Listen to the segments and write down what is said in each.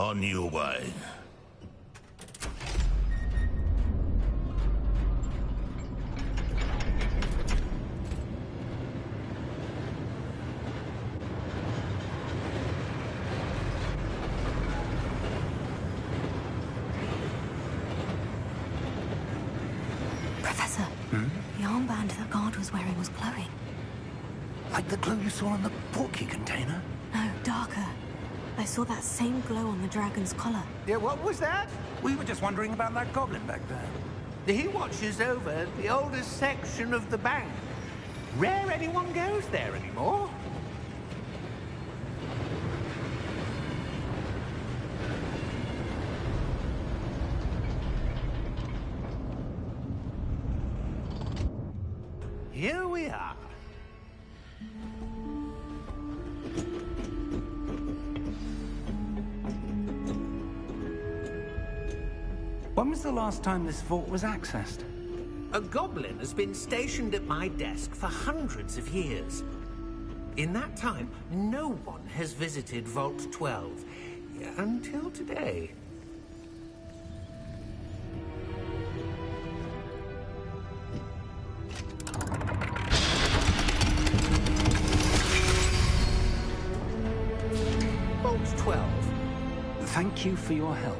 On your way. Professor, the armband that guard was wearing was glowing. Like the glow you saw on the portkey container? No, darker. I saw that same glow on the dragon's collar. Yeah, what was that? We were just wondering about that goblin back there. He watches over the oldest section of the bank. Rare anyone goes there anymore. Here we are. When was the last time this vault was accessed? A goblin has been stationed at my desk for hundreds of years. In that time, no one has visited Vault 12. Until today. Vault 12. Thank you for your help.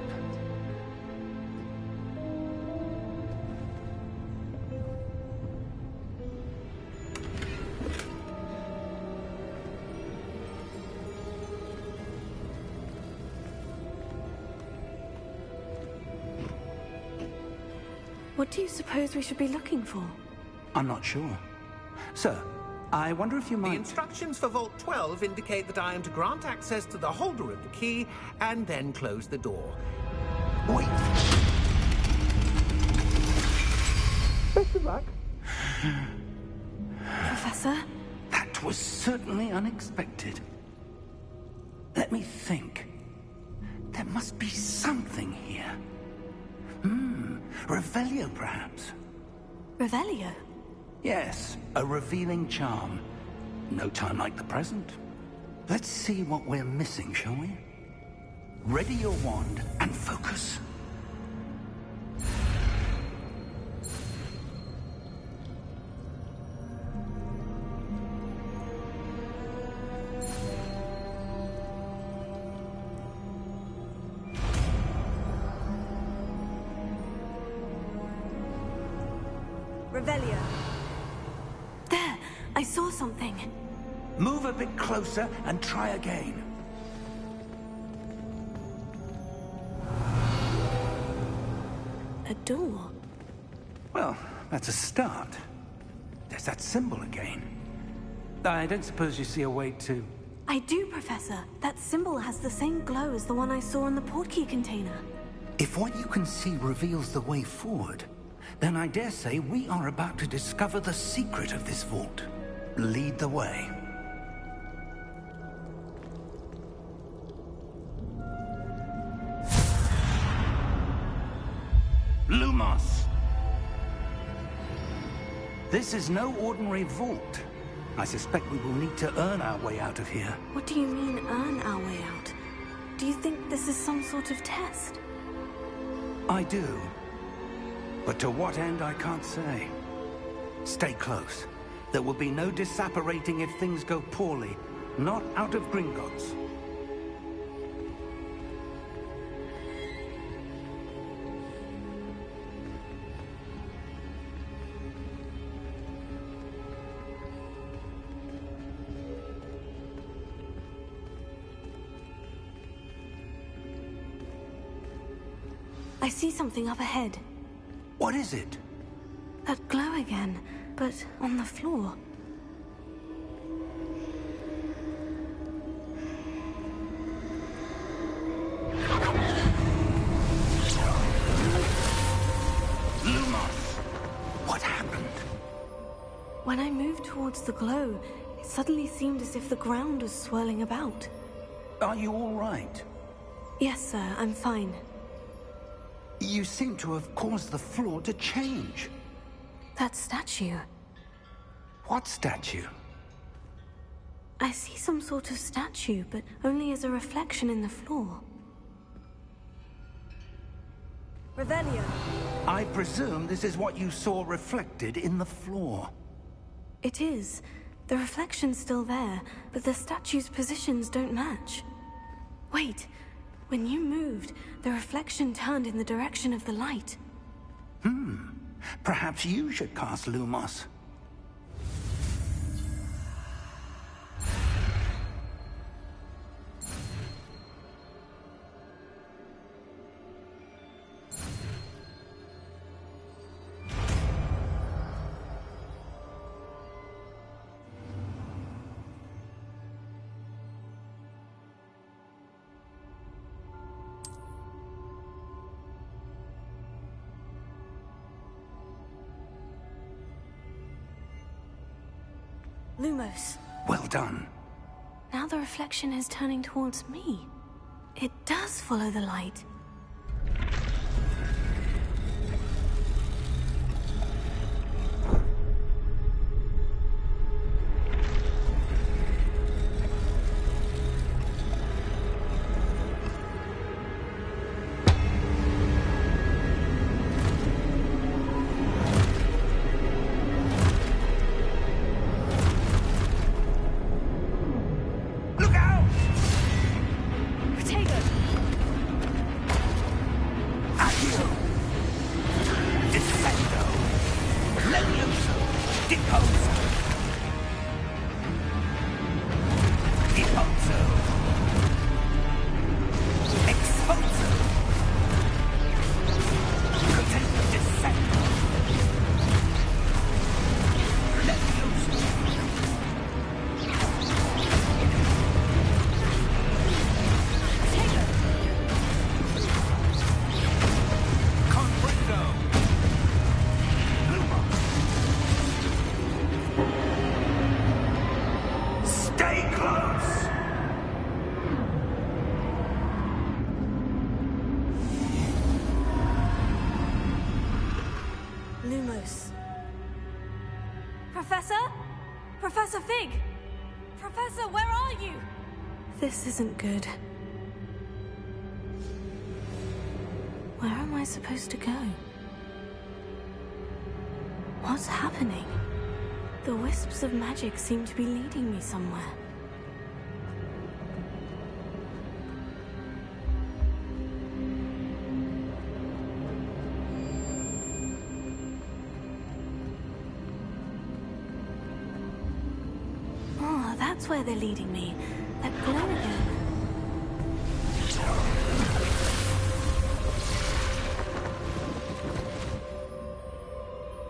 What do you suppose we should be looking for? I'm not sure. Sir, I wonder if you might... The instructions for Vault 12 indicate that I am to grant access to the holder of the key and then close the door. Wait! Best of luck. Professor? That was certainly unexpected. Let me think. There must be something here. Revelio, perhaps? Revelio? Yes, a revealing charm. No time like the present. Let's see what we're missing, shall we? Ready your wand and focus. Revelio. There! I saw something. Move a bit closer and try again. A door. Well, that's a start. There's that symbol again. I don't suppose you see a way to... I do, Professor. That symbol has the same glow as the one I saw in the portkey container. If what you can see reveals the way forward, then I dare say we are about to discover the secret of this vault. Lead the way. Lumos! This is no ordinary vault. I suspect we will need to earn our way out of here. What do you mean, earn our way out? Do you think this is some sort of test? I do. But to what end, I can't say. Stay close. There will be no disapparating if things go poorly. Not out of Gringotts. I see something up ahead. What is it? That glow again, but on the floor. Lumos! What happened? When I moved towards the glow, it suddenly seemed as if the ground was swirling about. Are you all right? Yes, sir, I'm fine. You seem to have caused the floor to change. That statue. What statue? I see some sort of statue, but only as a reflection in the floor. Revelio. I presume this is what you saw reflected in the floor. It is. The reflection's still there, but the statue's positions don't match. Wait. When you moved, the reflection turned in the direction of the light. Perhaps you should cast Lumos. Lumos. Well done. Now the reflection is turning towards me. It does follow the light. Professor? Professor Fig! Professor, where are you? This isn't good. Where am I supposed to go? What's happening? The wisps of magic seem to be leading me somewhere. Oh, that's where they're leading me. That glow again.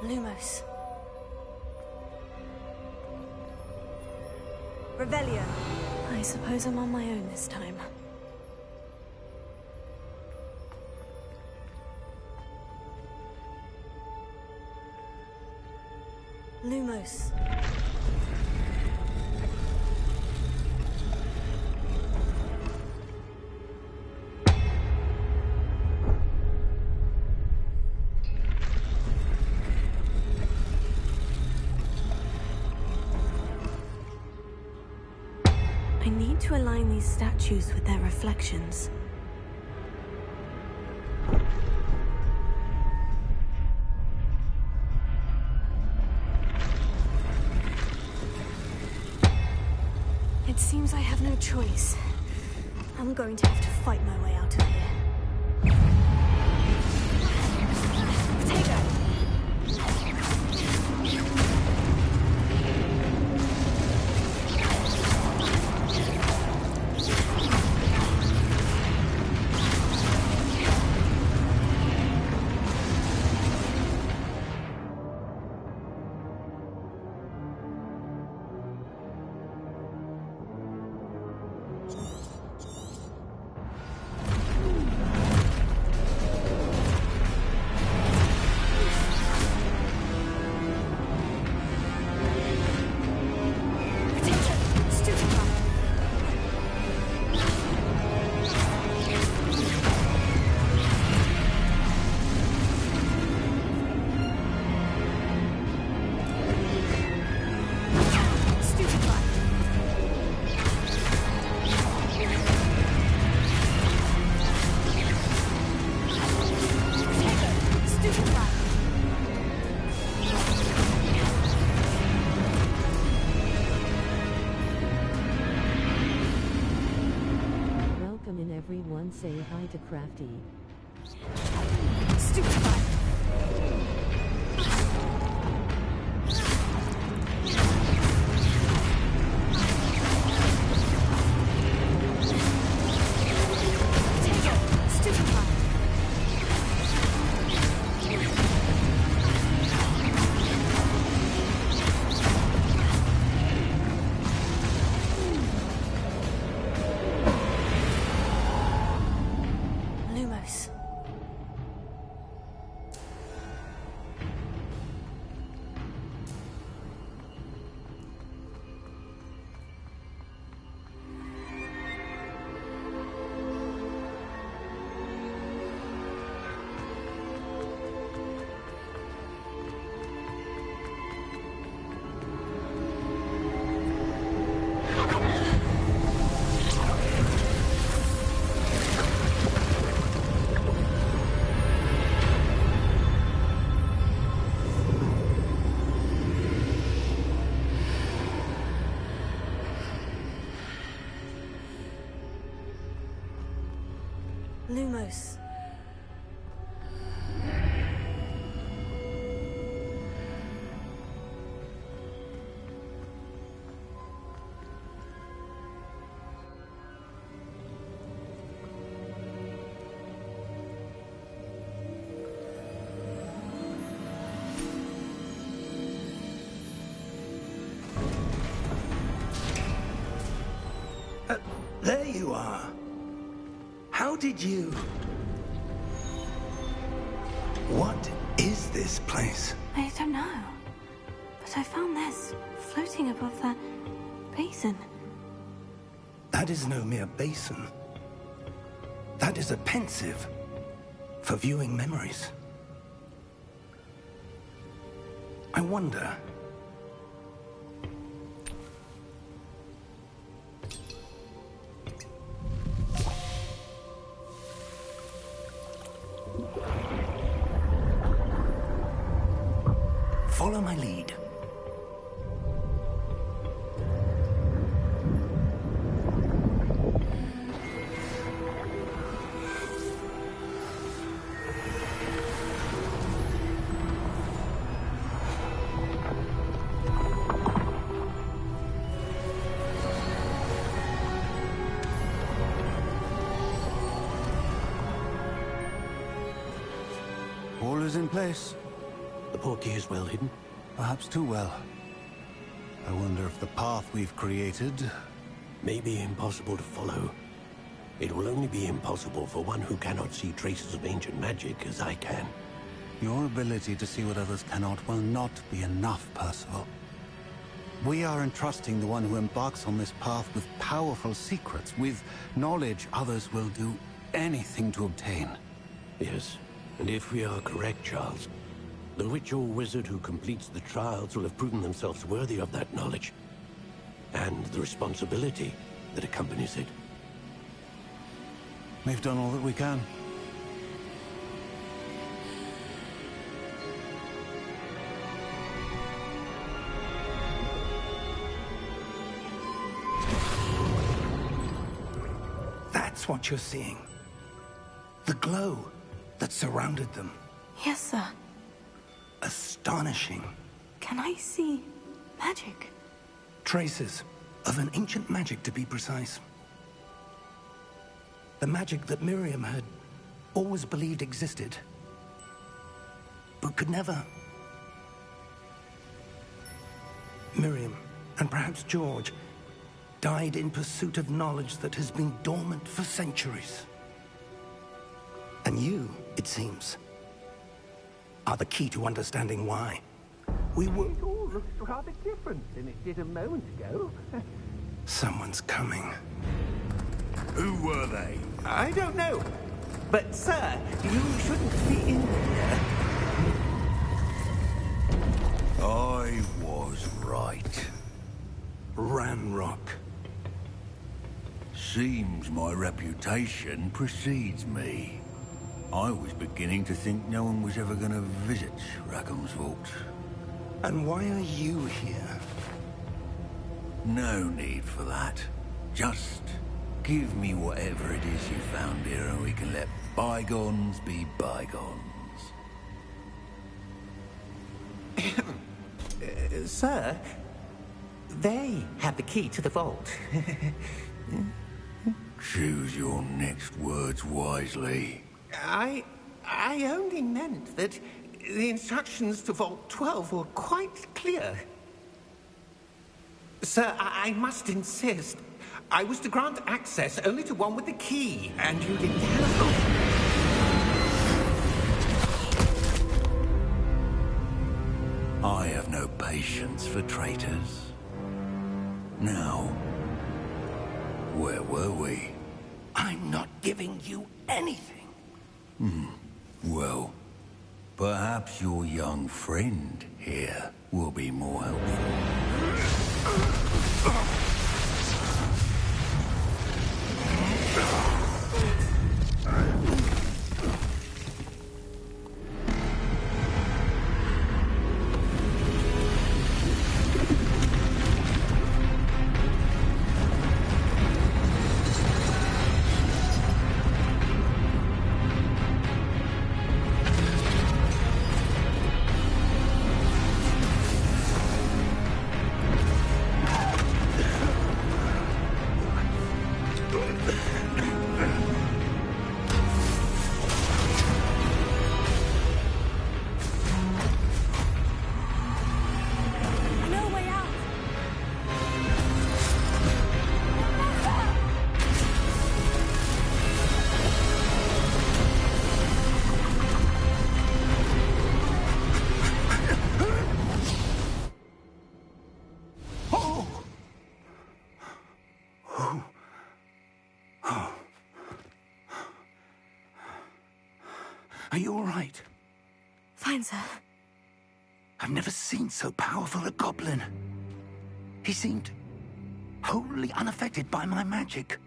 Lumos. Revelio. I suppose I'm on my own this time. Lumos. I need to align these statues with their reflections. It seems I have no choice. I'm going to have to fight my way out of here. everyone say hi to Crafty. Stupefy! Lumos. There you are. How did you... What is this place? I don't know. But I found this floating above that basin. That is no mere basin. That is a pensive for viewing memories. I wonder... Follow my lead. All is in place. The portkey is well hidden? Perhaps too well. I wonder if the path we've created... May be impossible to follow. It will only be impossible for one who cannot see traces of ancient magic as I can. Your ability to see what others cannot will not be enough, Percival. We are entrusting the one who embarks on this path with powerful secrets, with knowledge others will do anything to obtain. Yes, and if we are correct, Charles, the witch or wizard who completes the trials will have proven themselves worthy of that knowledge, and the responsibility that accompanies it. We've done all that we can. That's what you're seeing. The glow that surrounded them. Yes, sir. Astonishing. Can I see magic? Traces of an ancient magic, to be precise. The magic that Miriam had always believed existed, but could never. Miriam, and perhaps George, died in pursuit of knowledge that has been dormant for centuries. And you, it seems, are the key to understanding why. We were... It all looks rather different than it did a moment ago. Someone's coming. Who were they? I don't know. But, sir, you shouldn't be in here. I was right. Ranrock. Seems my reputation precedes me. I was beginning to think no one was ever going to visit Rackham's Vault. And why are you here? No need for that. Just Give me whatever it is you found here and we can let bygones be bygones. Sir, they have the key to the vault. Choose your next words wisely. I only meant that the instructions to Vault 12 were quite clear. Sir, I must insist. I was to grant access only to one with the key, and you didn't have... I have no patience for traitors. Now, where were we? I'm not giving you anything. Well, perhaps your young friend here will be more helpful. Are you all right? Fine, sir. I've never seen so powerful a goblin. He seemed wholly unaffected by my magic.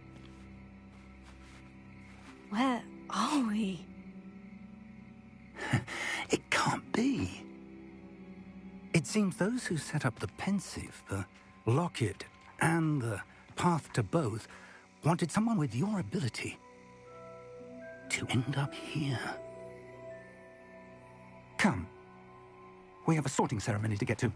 Where are we? It can't be. It seems those who set up the pensive, the locket, and the path to both wanted someone with your ability to end up here. Come. We have a sorting ceremony to get to.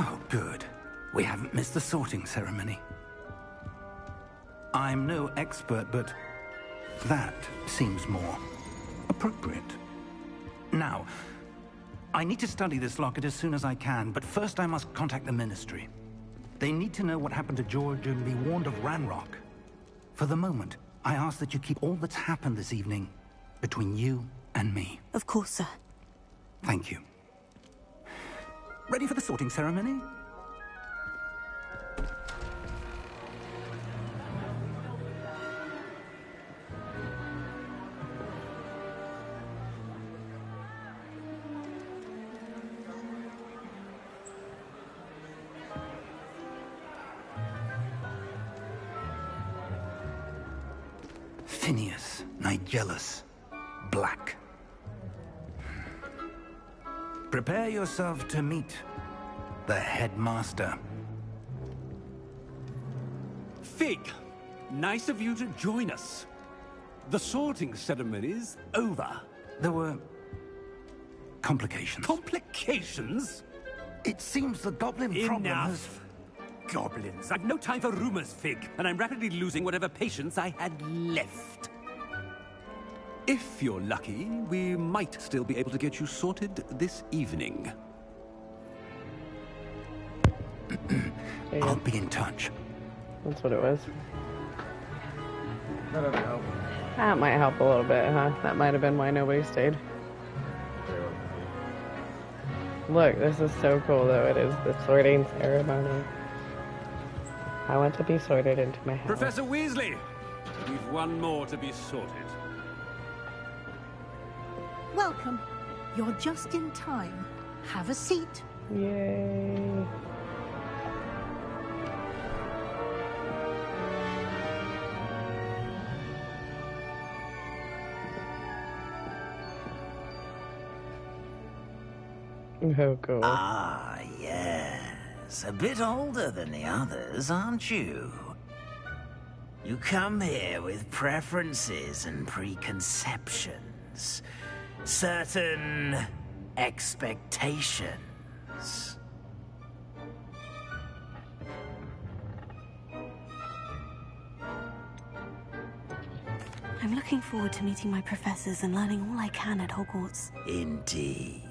Oh, good. We haven't missed the sorting ceremony. I'm no expert, but that seems more appropriate. Now, I need to study this locket as soon as I can, but first I must contact the Ministry. They need to know what happened to George and be warned of Ranrock. For the moment, I ask that you keep all that's happened this evening between you and me. Of course, sir. Thank you. Ready for the sorting ceremony? Phineas, Nigellus, Black. Prepare yourself to meet the headmaster. Fig, Nice of you to join us. The sorting ceremony's over. There were complications. Complications? It seems the goblin problem has... Enough. Goblins. I've no time for rumors, Fig, and I'm rapidly losing whatever patience I had left. If you're lucky, we might still be able to get you sorted this evening. I'll be in touch. That's what it was. That might help a little bit, huh? That might have been why nobody stayed. Look, this is so cool, though. It is the sorting ceremony. I want to be sorted into my house. Professor Weasley! We've one more to be sorted. Welcome. You're just in time. Have a seat. Yay. Oh, cool. Ah, yes. A bit older than the others, aren't you? You come here with preferences and preconceptions. Certain expectations. I'm looking forward to meeting my professors and learning all I can at Hogwarts. Indeed.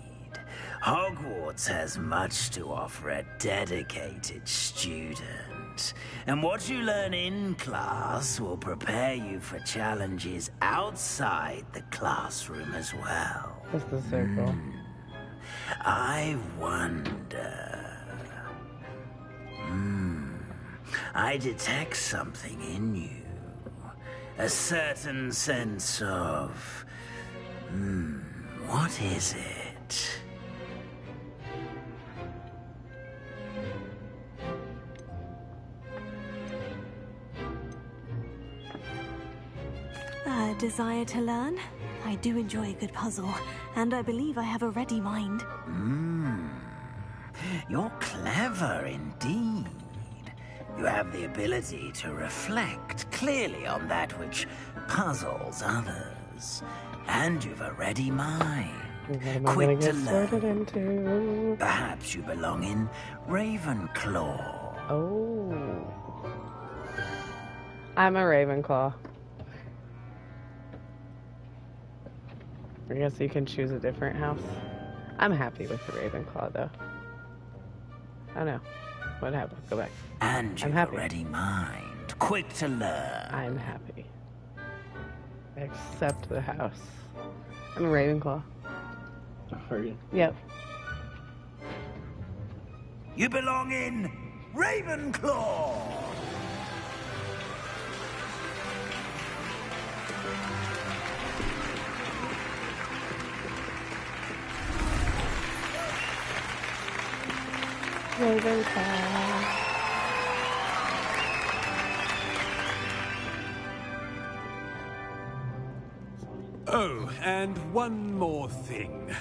Hogwarts has much to offer a dedicated student. And what you learn in class will prepare you for challenges outside the classroom as well. This is so cool. I wonder... I detect something in you. A certain sense of... what is it? A desire to learn? I do enjoy a good puzzle, and I believe I have a ready mind. You're clever indeed. You have the ability to reflect clearly on that which puzzles others. And you've a ready mind. What am I Quick gonna to get sorted learn. into? Perhaps you belong in Ravenclaw. Oh. I'm a Ravenclaw. I guess you can choose a different house. I'm happy with the Ravenclaw, though. Oh no. What happened? Go back. And you've a happy. ready mind. Quick to learn. I'm happy. Except the house. I'm a Ravenclaw. Are you? Yep. You belong in Ravenclaw. Ravenclaw. Oh, and one more thing.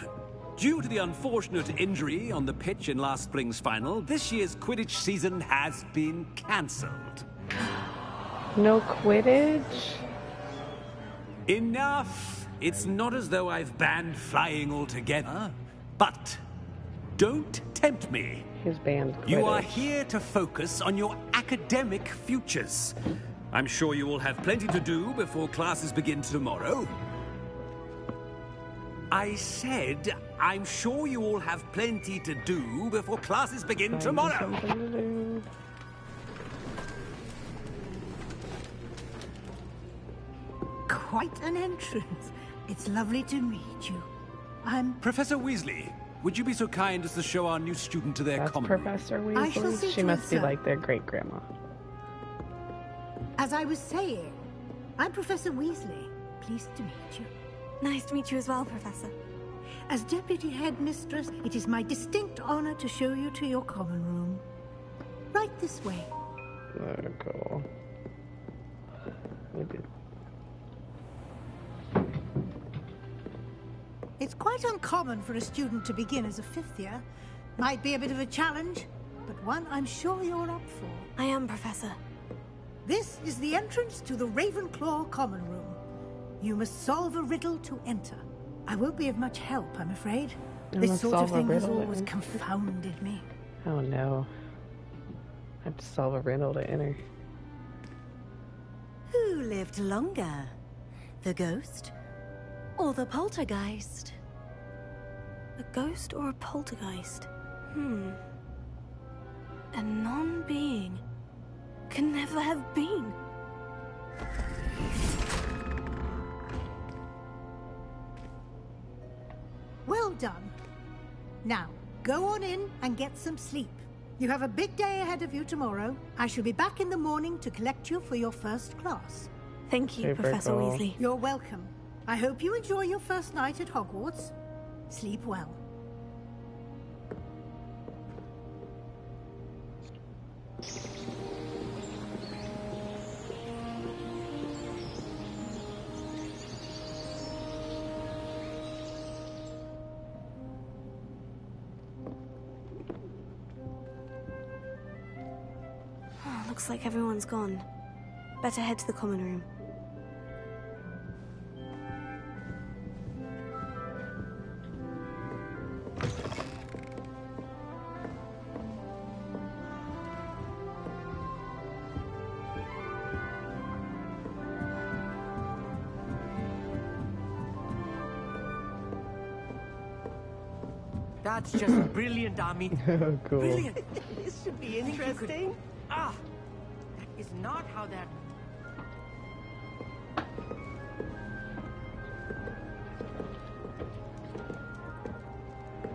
Due to the unfortunate injury on the pitch in last spring's final, this year's Quidditch season has been cancelled. No Quidditch? Enough! It's not as though I've banned flying altogether. But don't tempt me. He's banned Quidditch. You are here to focus on your academic futures. I'm sure you will have plenty to do before classes begin tomorrow. I said, I'm sure you all have plenty to do before classes begin tomorrow. Something to do. Quite an entrance. It's lovely to meet you. I'm... Professor Weasley, would you be so kind as to show our new student to their That's common room? Professor I shall Weasley. see She to must it, be sir. like their great-grandma. As I was saying, I'm Professor Weasley. Pleased to meet you. Nice to meet you as well, Professor. As Deputy Headmistress, it is my distinct honor to show you to your common room. Right this way. Oh, cool. Maybe. It's quite uncommon for a student to begin as a fifth year. Might be a bit of a challenge, but one I'm sure you're up for. I am, Professor. This is the entrance to the Ravenclaw common room. You must solve a riddle to enter. I won't be of much help, I'm afraid. This sort of thing has always confounded me. Oh no. I have to solve a riddle to enter. Who lived longer? The ghost or the poltergeist? A ghost or a poltergeist? A non-being can never have been. Well done. Now, go on in and get some sleep. You have a big day ahead of you tomorrow. I shall be back in the morning to collect you for your first class. Thank you, Super Professor cool. Weasley. You're welcome. I hope you enjoy your first night at Hogwarts. Sleep well. Looks like everyone's gone. Better head to the common room. That's just brilliant, Ami. Oh, cool. Brilliant. This should be interesting. Ah, that is not how that...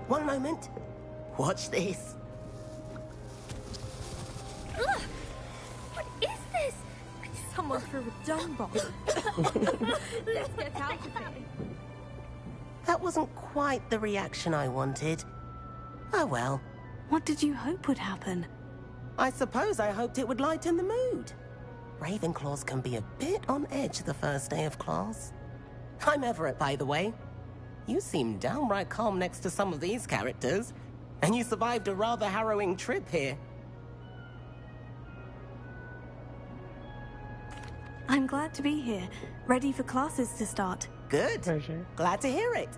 One moment. Watch this. Ugh! What is this? Someone threw a dung bomb. Let's get out of here. That wasn't quite the reaction I wanted. Oh well. What did you hope would happen? I suppose I hoped it would lighten the mood. Ravenclaws can be a bit on edge the first day of class. I'm Everett, by the way. You seem downright calm next to some of these characters, and you survived a rather harrowing trip here. I'm glad to be here, ready for classes to start. Good. Pleasure. Glad to hear it.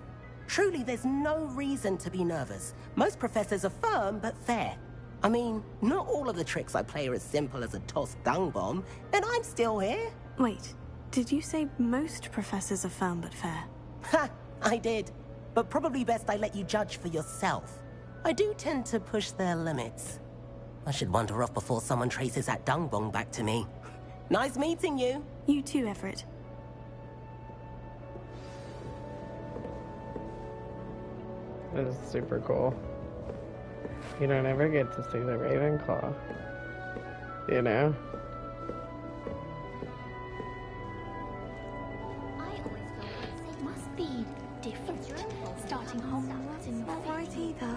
Truly, there's no reason to be nervous. Most professors are firm but fair. I mean, not all of the tricks I play are as simple as a tossed dung bomb, and I'm still here. Wait, did you say most professors are firm but fair? Ha! I did. But probably best I let you judge for yourself. I do tend to push their limits. I should wander off before someone traces that dung bomb back to me. Nice meeting you. You too, Everett. That is super cool. You don't ever get to see the Ravenclaw. You know? I always felt it must be different. Starting Hogwarts and Not right either.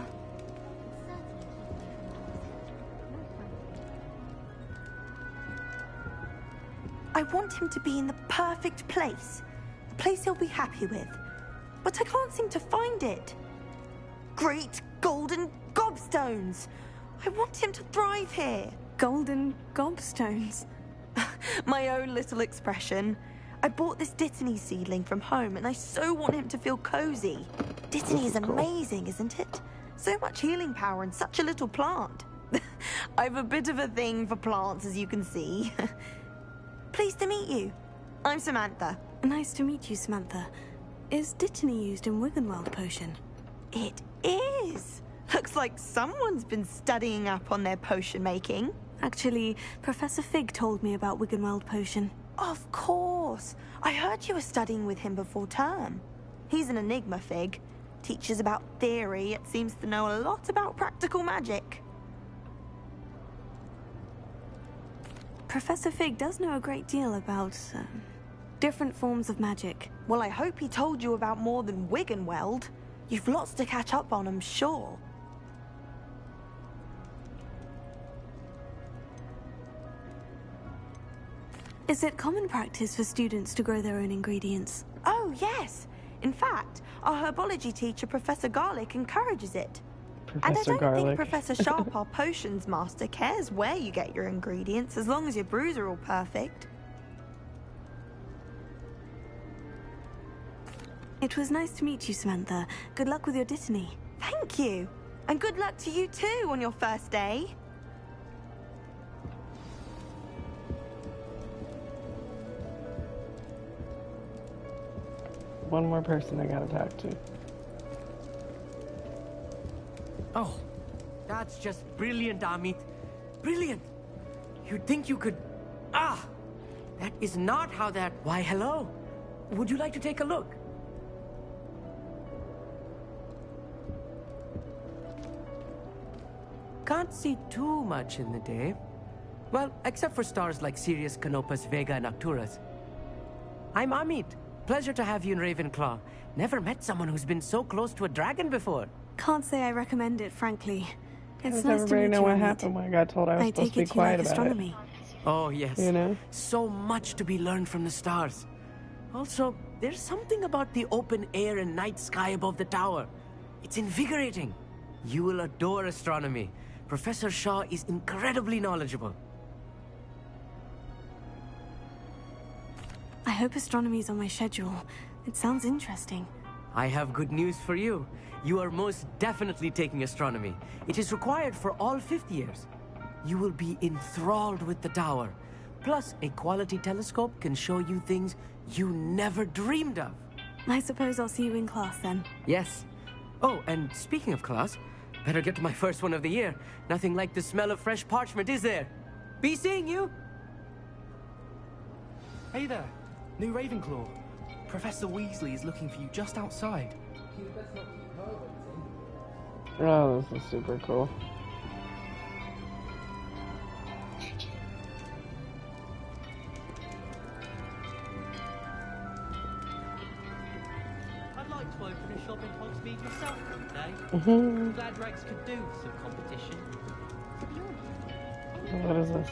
I want him to be in the perfect place. The place he'll be happy with. But I can't seem to find it. Great golden gobstones! I want him to thrive here. Golden gobstones? My own little expression. I bought this Dittany seedling from home and I so want him to feel cozy. Dittany is amazing, isn't it? So much healing power in such a little plant. I have a bit of a thing for plants, as you can see. Pleased to meet you. I'm Samantha. Nice to meet you, Samantha. Is Dittany used in Wiggenweld potion? It is. Looks like someone's been studying up on their potion making. Actually, Professor Fig told me about Wiggenweld potion. Of course. I heard you were studying with him before term. He's an enigma, Fig. Teaches about theory, yet seems to know a lot about practical magic. Professor Fig does know a great deal about, different forms of magic. Well, I hope he told you about more than Wiggenweld. You've lots to catch up on, I'm sure. Is it common practice for students to grow their own ingredients? Oh, yes. In fact, our herbology teacher, Professor Garlick, encourages it. Professor And I don't think Garlic. Professor Sharp, our potions master, cares where you get your ingredients, as long as your brews are all perfect. It was nice to meet you, Samantha. Good luck with your dittany. Thank you. And good luck to you too on your first day. One more person I gotta talk to. Oh, that's just brilliant, Amit. Brilliant. You'd think you could... Ah! That is not how that... Why, hello. Would you like to take a look? Can't see too much in the day. Well, except for stars like Sirius, Canopus, Vega, and Arcturus. I'm Amit. Pleasure to have you in Ravenclaw. Never met someone who's been so close to a dragon before. Can't say I recommend it, frankly. It's Does nice to everybody meet know you, what Amit. happened when I got told I was supposed to be quiet about astronomy. Oh, yes. You know? So much to be learned from the stars. Also, there's something about the open air and night sky above the tower. It's invigorating. You will adore astronomy. Professor Shaw is incredibly knowledgeable. I hope astronomy's on my schedule. It sounds interesting. I have good news for you. You are most definitely taking astronomy. It is required for all 5th years. You will be enthralled with the tower. Plus, a quality telescope can show you things you never dreamed of. I suppose I'll see you in class then. Yes. Oh, and speaking of class, better get to my first one of the year. Nothing like the smell of fresh parchment, is there? Be seeing you! Hey there, new Ravenclaw. Professor Weasley is looking for you just outside. Oh, this is super cool. I'd like to open a shop in Hogsmeade myself one day. Mhm. Glad Rex could do with some competition. What is this?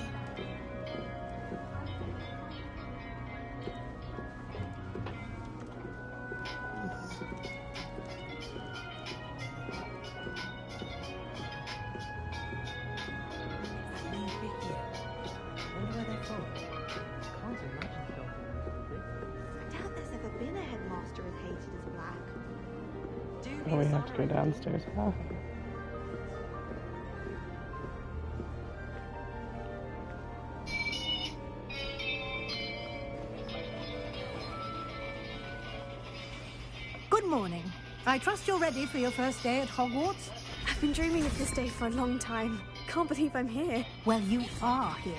I doubt there's ever been a headmaster as hated as Black. Oh, we have to go downstairs. Huh? Good morning. I trust you're ready for your first day at Hogwarts? I've been dreaming of this day for a long time. Can't believe I'm here. Well, you are here.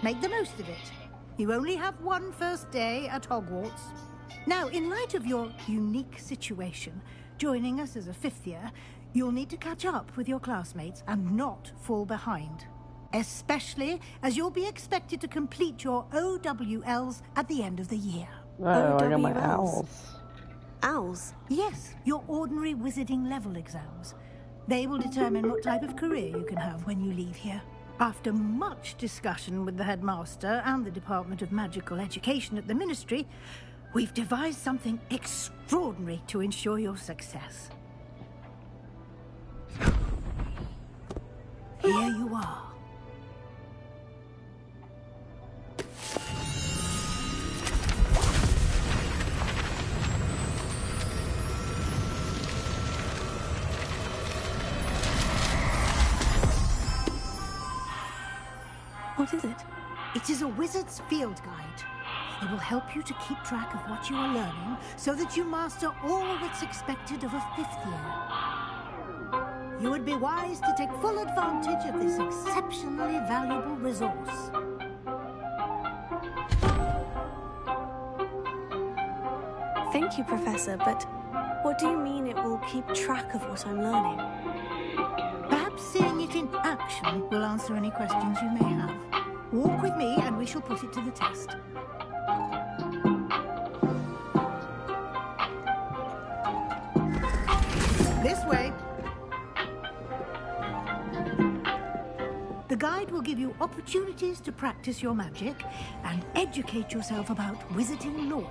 Make the most of it. You only have one first day at Hogwarts. Now, in light of your unique situation, joining us as a 5th year, you'll need to catch up with your classmates and not fall behind. Especially as you'll be expected to complete your OWLs at the end of the year. Oh, I got my OWLs? owls. Owls? Yes, your ordinary wizarding level exams. They will determine what type of career you can have when you leave here. After much discussion with the headmaster and the Department of Magical Education at the Ministry, we've devised something extraordinary to ensure your success. Here you are. What is it? It is a wizard's field guide. It will help you to keep track of what you are learning so that you master all that's expected of a 5th year. You would be wise to take full advantage of this exceptionally valuable resource. Thank you, Professor, but what do you mean it will keep track of what I'm learning? Perhaps seeing it in action will answer any questions you may have. Walk with me and we shall put it to the test. This way. The guide will give you opportunities to practice your magic and educate yourself about wizarding lore.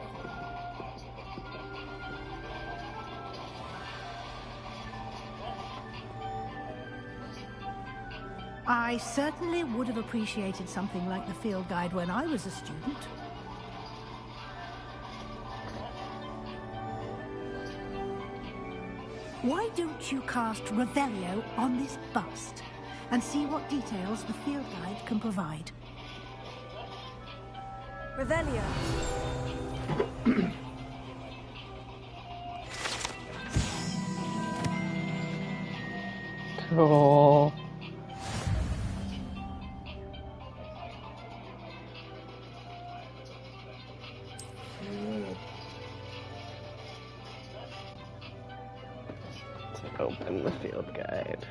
I certainly would have appreciated something like the field guide when I was a student. Why don't you cast Revelio on this bust and see what details the field guide can provide? Revelio. Cool. To open the field guide.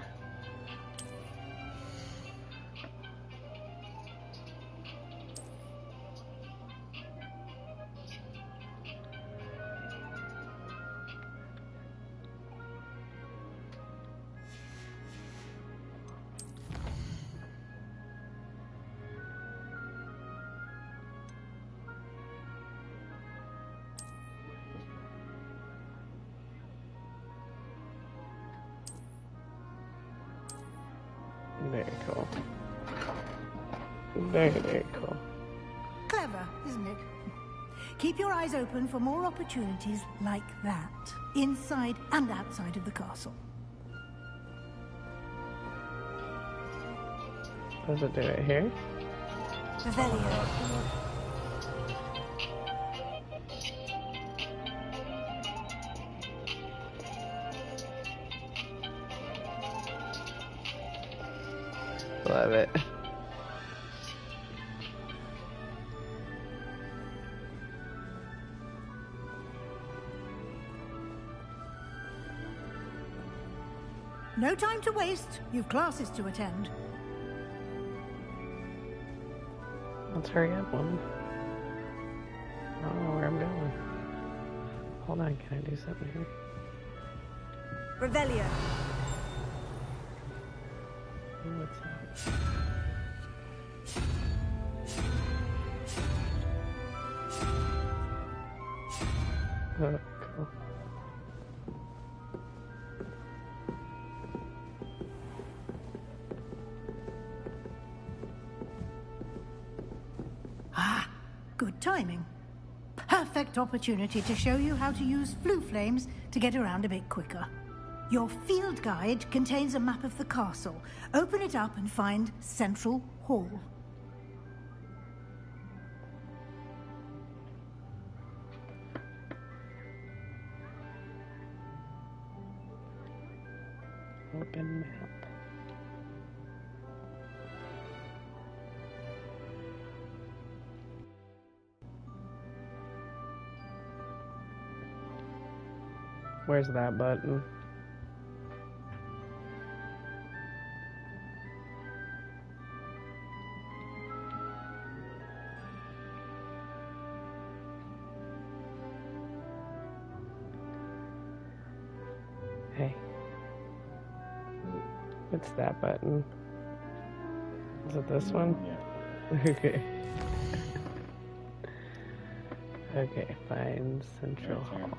Very cool. Very, very cool. Clever, isn't it? Keep your eyes open for more opportunities like that, inside and outside of the castle. Does it do it here? Revelio. Love it. No time to waste. You've classes to attend. Let's hurry up, woman. I don't know where I'm going. Hold on, can I do something here? Revelio. What's that? Oh, cool. Ah, good timing. Perfect opportunity to show you how to use flue flames to get around a bit quicker. Your field guide contains a map of the castle. Open it up and find Central Hall. Open map. Where's that button? Hey. What's that button? Is it this one? Yeah. Okay. Okay, find Central Hall.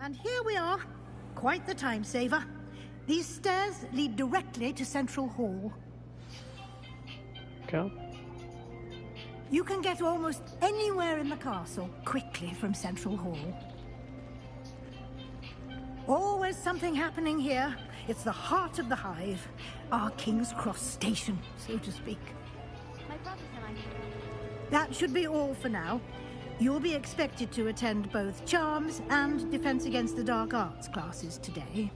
And here we are. Quite the time saver. These stairs lead directly to Central Hall. Go. You can get almost anywhere in the castle quickly from Central Hall. Always something happening here. It's the heart of the hive. Our King's Cross station, so to speak. My brother said I should. That should be all for now. You'll be expected to attend both Charms and Defense Against the Dark Arts classes today.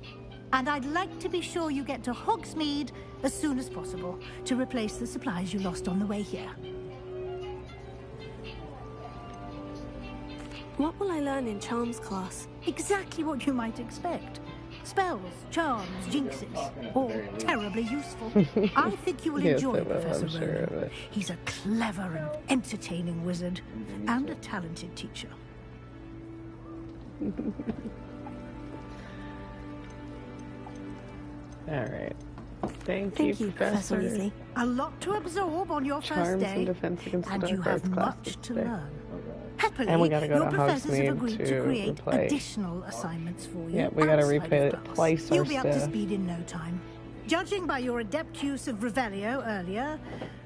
And I'd like to be sure you get to Hogsmeade as soon as possible to replace the supplies you lost on the way here. What will I learn in Charms class? Exactly what you might expect. Spells, charms, jinxes, all terribly useful. I think you will Yes, enjoy I will, Professor I'm sure of Rowan. it. He's a clever and entertaining wizard, and a talented teacher. Alright. Thank you, Professor Weasley. A lot to absorb on your Charms first day, and Defense Against and the you Dark have Arts much classes to today. learn. Happily, And we gotta go your to professors have Hogsmeade agreed to to create replay. additional assignments for you. Yeah, we gotta outside replay of it class. twice our You'll be up to stuff. speed in no time. Judging by your adept use of Revelio earlier,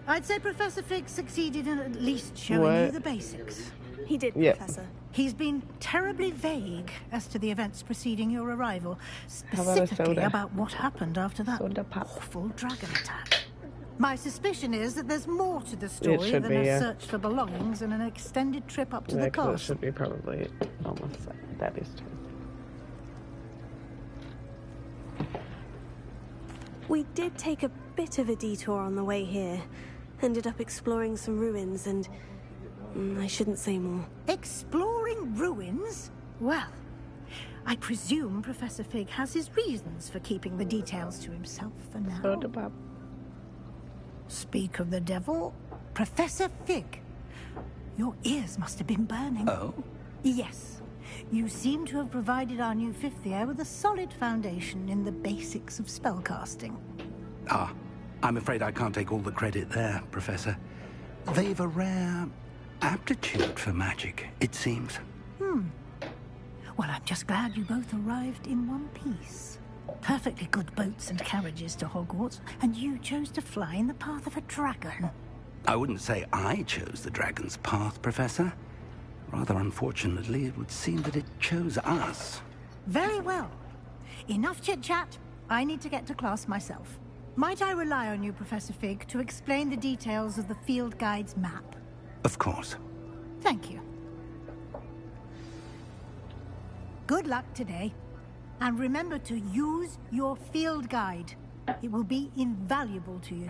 I'd say Professor Fig succeeded in at least showing you What? the basics. He did, Yep. Professor. He's been terribly vague as to the events preceding your arrival, How about a specifically soda? about what happened after that awful dragon attack. My suspicion is that there's more to the story should than be, a yeah. search for belongings and an extended trip up to Yeah, the 'cause it castle. should be probably almost like that is true. We did take a bit of a detour on the way here. Ended up exploring some ruins and... I shouldn't say more. Exploring ruins? Well, I presume Professor Fig has his reasons for keeping the details to himself for now. Soda pop. Speak of the devil, Professor Fig. Your ears must have been burning. Oh? Yes. You seem to have provided our new fifth year with a solid foundation in the basics of spellcasting. Ah, I'm afraid I can't take all the credit there, Professor. They've a rare aptitude for magic, it seems. Well, I'm just glad you both arrived in one piece. Perfectly good boats and carriages to Hogwarts, and you chose to fly in the path of a dragon. I wouldn't say I chose the dragon's path, Professor. Rather unfortunately, it would seem that it chose us. Very well. Enough chit-chat. I need to get to class myself. Might I rely on you, Professor Fig, to explain the details of the field guide's map? Of course. Thank you. Good luck today. And remember to use your field guide. It will be invaluable to you.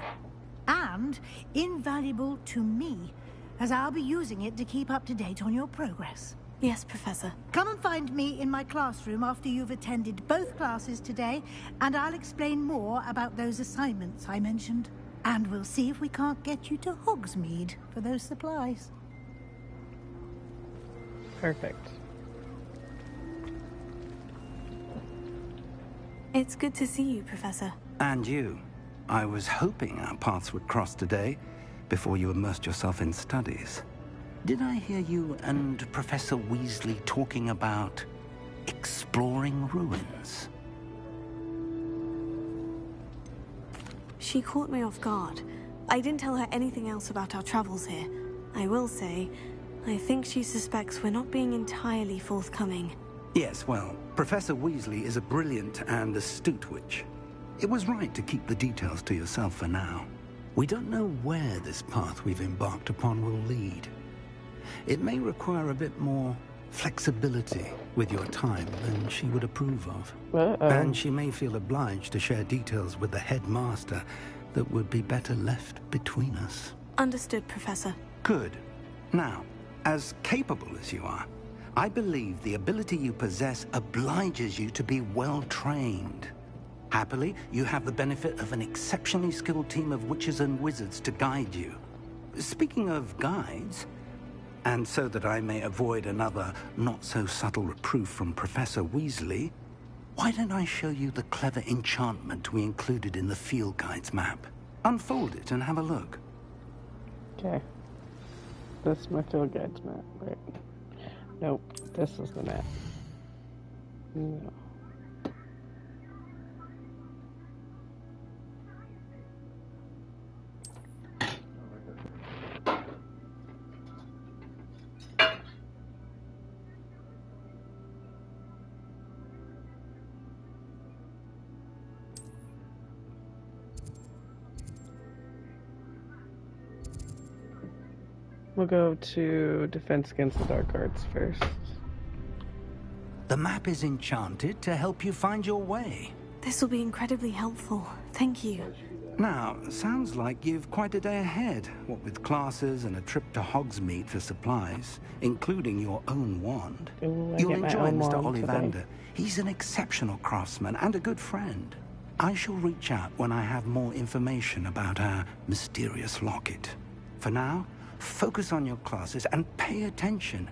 And invaluable to me, as I'll be using it to keep up to date on your progress. Yes, Professor. Come and find me in my classroom after you've attended both classes today, and I'll explain more about those assignments I mentioned. And we'll see if we can't get you to Hogsmeade for those supplies. Perfect. It's good to see you, Professor. And you. I was hoping our paths would cross today, before you immersed yourself in studies. Did I hear you and Professor Weasley talking about exploring ruins? She caught me off guard. I didn't tell her anything else about our travels here. I will say, I think she suspects we're not being entirely forthcoming. Yes, well, Professor Weasley is a brilliant and astute witch. It was right to keep the details to yourself for now. We don't know where this path we've embarked upon will lead. It may require a bit more flexibility with your time than she would approve of. And she may feel obliged to share details with the headmaster that would be better left between us. Understood, Professor. Good. Now, as capable as you are, I believe the ability you possess obliges you to be well trained. Happily, you have the benefit of an exceptionally skilled team of witches and wizards to guide you. Speaking of guides, and so that I may avoid another not-so-subtle reproof from Professor Weasley, why don't I show you the clever enchantment we included in the field guide's map? Unfold it and have a look. Okay. This is my field guide's map, right? Nope, this is the map. No. We'll go to Defense Against the Dark Arts first. The map is enchanted to help you find your way. This will be incredibly helpful. Thank you. Now, sounds like you've quite a day ahead, what with classes and a trip to Hogsmeade for supplies, including your own wand. Ooh, You'll enjoy Mr. wand Ollivander. today. He's an exceptional craftsman and a good friend. I shall reach out when I have more information about our mysterious locket. For now, focus on your classes and pay attention.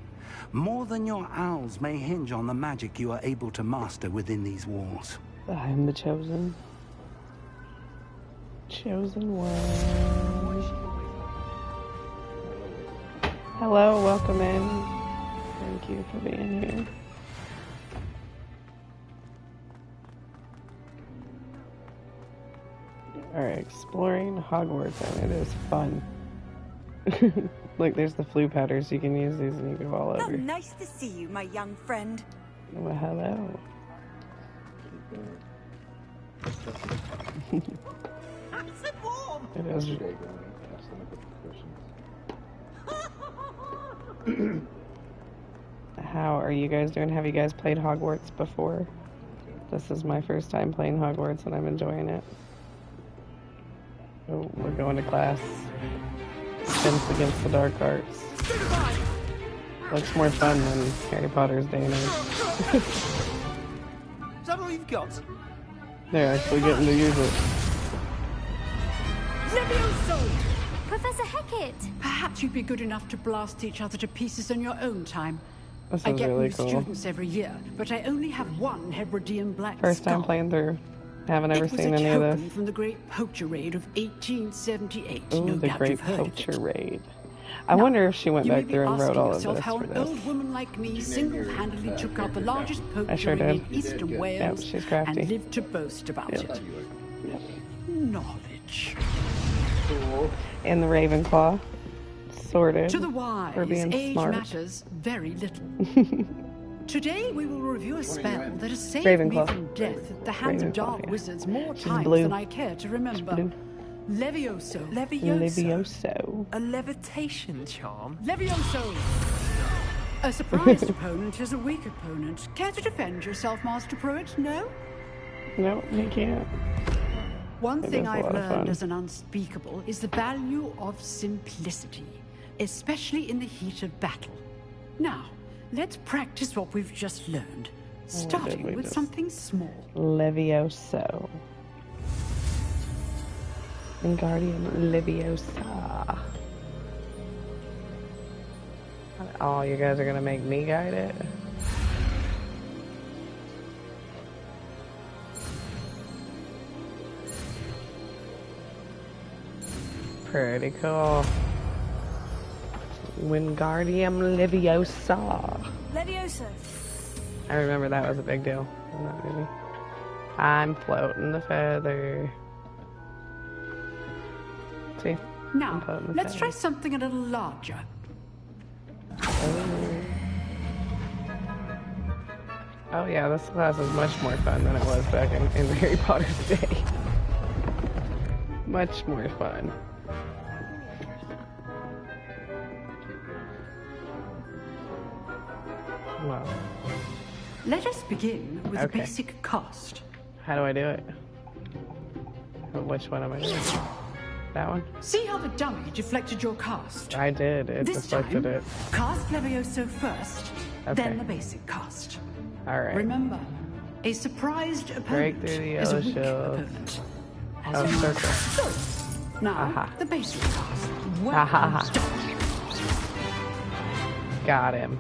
More than your owls may hinge on the magic you are able to master within these walls. I am the chosen. Chosen one. Hello, welcome in. Thank you for being here. Alright, exploring Hogwarts, and it is fun. Look, there's the flu powders. You can use these and you go all How over. nice to see you, my young friend. Well, hello. It is. How are you guys doing? Have you guys played Hogwarts before? This is my first time playing Hogwarts and I'm enjoying it. Oh, we're going to class. Defense Against the Dark Arts. Looks more fun than Harry Potter's Day and Age. Is that all you've got? They're actually getting to use it. Levioso! Professor Hecat! Perhaps you'd be good enough to blast each other to pieces in your own time. This I is get really new cool. students every year, but I only have one Hebridean black First time skull. playing through. Haven't ever It was seen a any of token this. from the Great Poacher Raid of 1878. Ooh, No the doubt Great you've heard of Poacher it. Raid. I wonder if she went You may back be through and wrote asking all of yourself this how for an this. old woman like me single-handedly took out the largest I poacher sure raid did. in Eastern Wales Yep, she's crafty. and lived to boast about Yep. it. Knowledge. And the Ravenclaw. Sorted. To the for wise, being age smart. matters very little. Today we will review a spell that has saved me Ravenclaw. from death at the hands of Ravenclaw, dark yeah. wizards more She's times blue. than I care to remember. blue. Levioso. Levioso. A levitation charm? Levioso! A surprised opponent is a weak opponent. Care to defend yourself, Master Pruitt? No? No, he can't. One It thing is a I've lot of learned fun. as an unspeakable is the value of simplicity, especially in the heat of battle. Now, let's practice what we've just learned, starting we with just- something small. Levioso. Wingardium Leviosa. Oh, you guys are gonna make me guide it? Pretty cool. Wingardium Leviosa. Levioso. I remember that was a big deal in that movie. I'm floating the feather. See? I'm Now, floating the let's try feather. something a little larger. Oh yeah, this class is much more fun than it was back in Harry Potter's day. Much more fun. Wow. Let us begin with a Okay. basic cast. How do I do it? Which one am I doing? That one? See how the dummy deflected your cast? I did. It This deflected time, it. cast Levioso first, Okay. then the basic cast. Alright. Remember, a surprised Break opponent through the is a yellow weak shield. opponent. As Oh, you know. circle. So, now, Aha. the basic cast. Well Aha. done. Got him.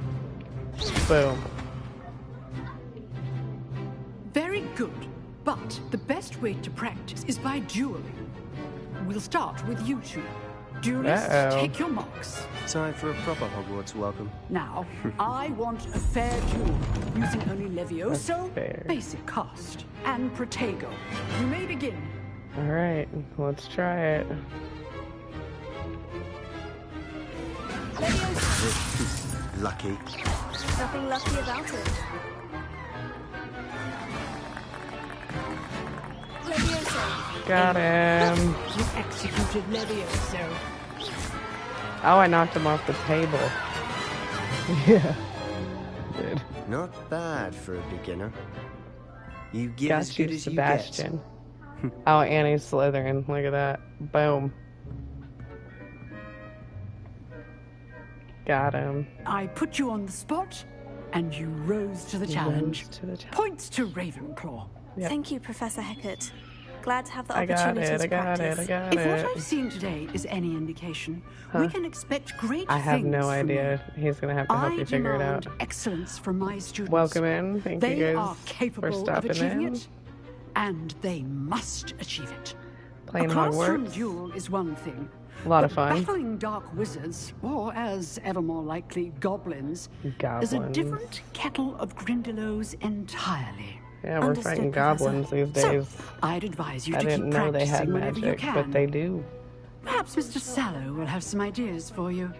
Boom. Very good. But the best way to practice is by dueling. We'll start with you two. Duelists, Uh-oh. take your marks. Time for a proper Hogwarts welcome. Now, I want a fair duel, using only Levioso, fair. basic cast, and Protego. You may begin. Alright, let's try it. Lucky. Nothing lucky about it. Levioso. Got him. You executed Levioso. Oh, I knocked him off the table. Yeah. Dude. Not bad for a beginner. You give Got as good you, as Sebastian. Oh, Annie's Slytherin. Look at that. Boom. Got him. I put you on the spot, and you rose to the challenge. Points to Ravenclaw. Yep. Thank you, Professor Hecat. Glad to have the I got opportunity it, to I got practice. it, I got If what it. I've seen today is any indication, Huh? we can expect great I have things no from idea. He's gonna have to help I you figure it demand out. excellence from my students. Welcome in. Thank they you are guys capable for of stopping achieving in. it, and they must achieve it. Playing a classroom Hogwarts. duel is one thing. A lot of but fun. Battling dark wizards, or as ever more likely, goblins, is a Goblins. different kettle of Grindylows entirely. Yeah, we're fighting goblins these days. So, I'd advise you I to didn't keep know they had practicing whenever you magic, can. but they do. Perhaps Mr. Sallow will have some ideas for you.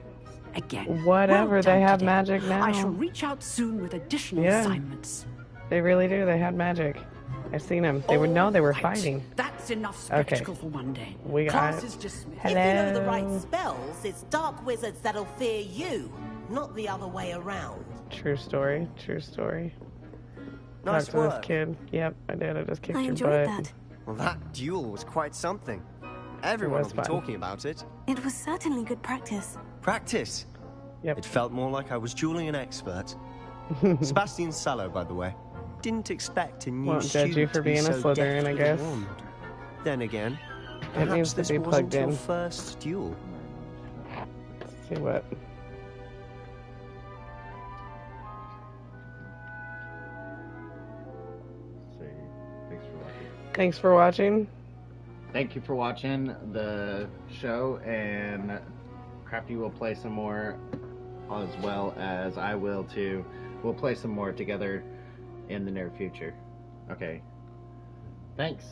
Again. Whatever, well they done have today. magic now. I shall reach out soon with additional Yeah. assignments. They really do. They had magic. I've seen them. They were no, they were fighting. That's enough Okay. spectacle for one day. We got Class it. is dismissed. If you know the Hello. right spells, it's dark wizards that'll fear you, not the other way around. True story. True story. Nice Talk to this work. kid. Yep, I did. I just kicked I your enjoyed butt. that. Well, that duel was quite something. Everyone was will be fun. talking about it. It was certainly good practice. Practice. Yep. It felt more like I was dueling an expert. Sebastian Sallow, by the way. Didn't expect a new Won't judge student you for to be being a so Slytherin, I deftly guess. wand. Then again, It perhaps needs to this be wasn't plugged your in. first duel. Let's see what. Thanks for watching. Thank you for watching the show, and Crafty will play some more, as well as I will too. We'll play some more together in the near future. Okay. Thanks.